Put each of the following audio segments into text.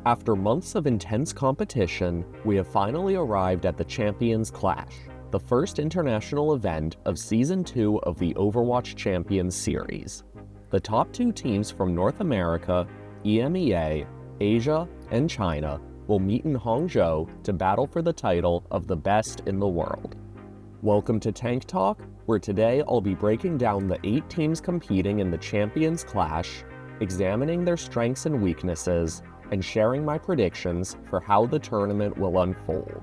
After months of intense competition, we have finally arrived at the Champions Clash, the first international event of Season 2 of the Overwatch Champions series. The top two teams from North America, EMEA, Asia, and China will meet in Hangzhou to battle for the title of the best in the world. Welcome to Tank Talk, where today I'll be breaking down the 8 teams competing in the Champions Clash, examining their strengths and weaknesses, and sharing my predictions for how the tournament will unfold.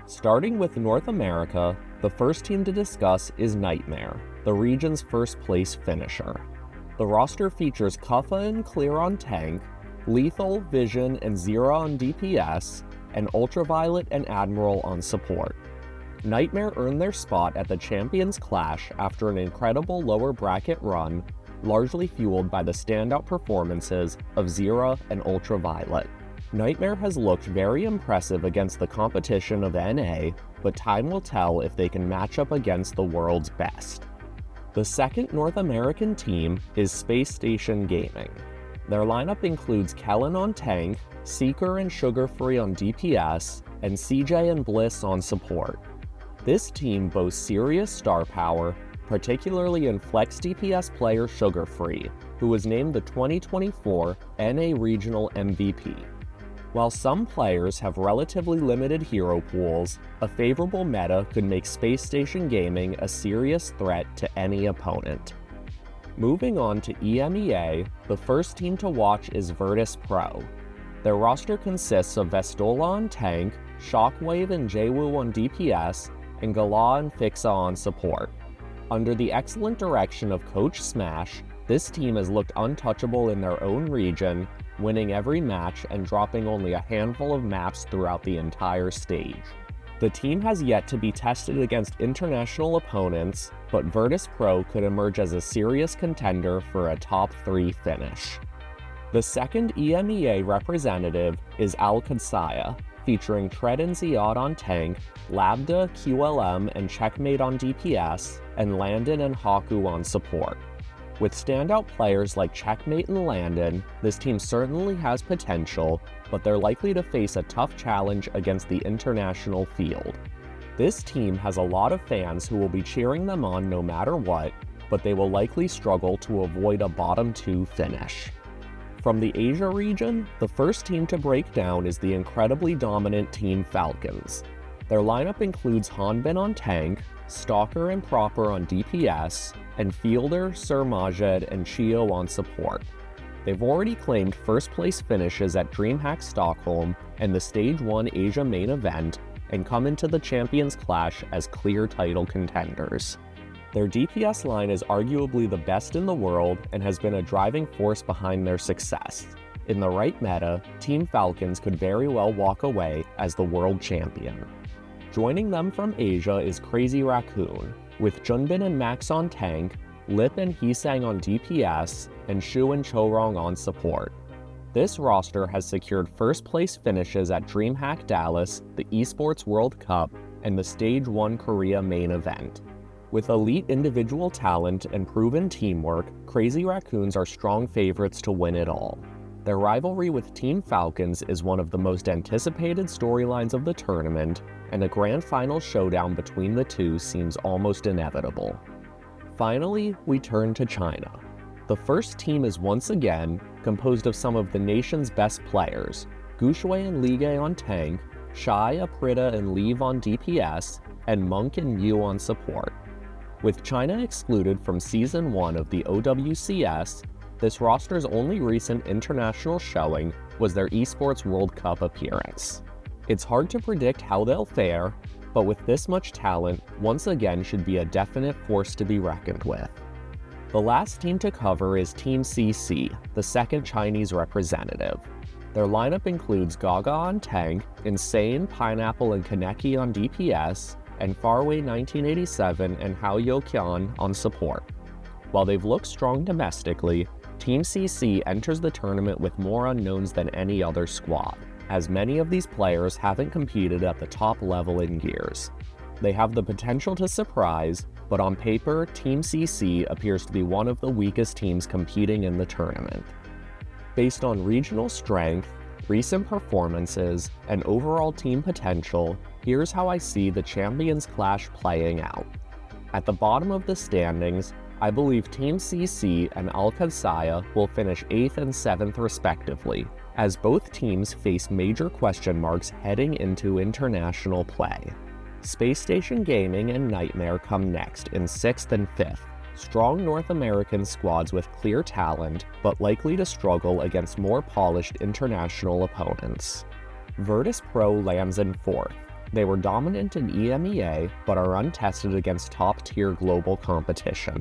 Starting with North America, the first team to discuss is NTMR, the region's first place finisher. The roster features Qadsiah and Clear on tank, Lethal, Vision, and Zera on DPS, and Ultraviolet and Admiral on support. NTMR earned their spot at the Champions Clash after an incredible lower bracket run, largely fueled by the standout performances of Zera and Ultraviolet. NTMR has looked very impressive against the competition of NA, but time will tell if they can match up against the world's best. The second North American team is Spacestation Gaming. Their lineup includes Kellen on tank, Seeker and Sugarfree on DPS, and CJ and Bliss on support. This team boasts serious star power, particularly in flex DPS player Sugarfree, who was named the 2024 NA Regional MVP. While some players have relatively limited hero pools, a favorable meta could make Spacestation Gaming a serious threat to any opponent. Moving on to EMEA, the first team to watch is Virtus.Pro. Their roster consists of Vestola on tank, Shockwave and Jwoo on DPS, and Gala and Fixa on support. Under the excellent direction of Coach Smash, this team has looked untouchable in their own region, winning every match and dropping only a handful of maps throughout the entire stage. The team has yet to be tested against international opponents, but Virtus.Pro could emerge as a serious contender for a top 3 finish. The second EMEA representative is Qadsiah, featuring Tread and Ziad on tank, Labda, QLM, and Checkmate on DPS, and Landon and Haku on support. With standout players like Checkmate and Landon, this team certainly has potential, but they're likely to face a tough challenge against the international field. This team has a lot of fans who will be cheering them on no matter what, but they will likely struggle to avoid a bottom 2 finish. From the Asia region, the first team to break down is the incredibly dominant Team Falcons. Their lineup includes Hanbin on tank, Stalker and Proper on DPS, and Fielder, Sir Majed, and Chio on support. They've already claimed first place finishes at DreamHack Stockholm and the Stage 1 Asia main event, and come into the Champions Clash as clear title contenders. Their DPS line is arguably the best in the world and has been a driving force behind their success. In the right meta, Team Falcons could very well walk away as the world champion. Joining them from Asia is Crazy Raccoon, with Junbin and Max on tank, Lip and Heesang on DPS, and Shu and Chorong on support. This roster has secured first place finishes at DreamHack Dallas, the Esports World Cup, and the Stage 1 Korea main event. With elite individual talent and proven teamwork, Crazy Raccoons are strong favorites to win it all. Their rivalry with Team Falcons is one of the most anticipated storylines of the tournament, and a grand final showdown between the two seems almost inevitable. Finally, we turn to China. The first team is once again composed of some of the nation's best players, Gushui and Ligue on tank, Shai, Aprita, and Leave on DPS, and Monk and Yu on support. With China excluded from Season 1 of the OWCS, this roster's only recent international showing was their Esports World Cup appearance. It's hard to predict how they'll fare, but with this much talent, once again should be a definite force to be reckoned with. The last team to cover is Team CC, the second Chinese representative. Their lineup includes Gaga on tank, Insane, Pineapple, and Kaneki on DPS, and Farway 1987 and Hao Yoqian on support. While they've looked strong domestically, Team CC enters the tournament with more unknowns than any other squad, as many of these players haven't competed at the top level in years. They have the potential to surprise, but on paper, Team CC appears to be one of the weakest teams competing in the tournament. Based on regional strength, recent performances, and overall team potential, here's how I see the Champions Clash playing out. At the bottom of the standings, I believe Team CC and Qadsiah will finish 8th and 7th respectively, as both teams face major question marks heading into international play. Spacestation Gaming and NTMR come next in 6th and 5th, strong North American squads with clear talent, but likely to struggle against more polished international opponents. Virtus.Pro lands in 4th. They were dominant in EMEA, but are untested against top-tier global competition.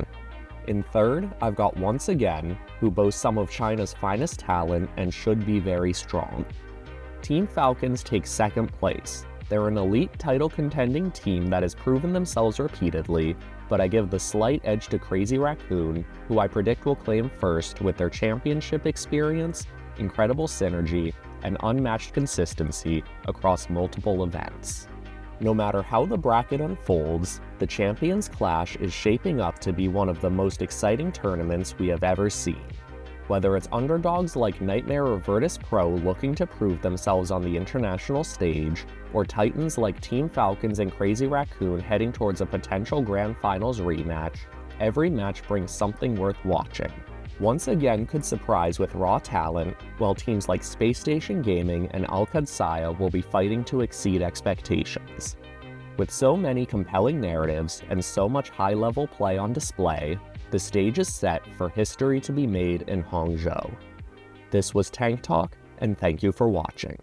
In 3rd, I've got Once Again, who boasts some of China's finest talent and should be very strong. Team Falcons takes 2nd place. They're an elite title-contending team that has proven themselves repeatedly, but I give the slight edge to Crazy Raccoon, who I predict will claim 1st with their championship experience, incredible synergy, and unmatched consistency across multiple events. No matter how the bracket unfolds, the Champions Clash is shaping up to be one of the most exciting tournaments we have ever seen. Whether it's underdogs like NTMR or Virtus.Pro looking to prove themselves on the international stage, or titans like Team Falcons and Crazy Raccoon heading towards a potential Grand Finals rematch, every match brings something worth watching. Once Again could surprise with raw talent, while teams like Spacestation Gaming and Qadsiah will be fighting to exceed expectations. With so many compelling narratives and so much high-level play on display, the stage is set for history to be made in Hangzhou. This was Tank Talk, and thank you for watching.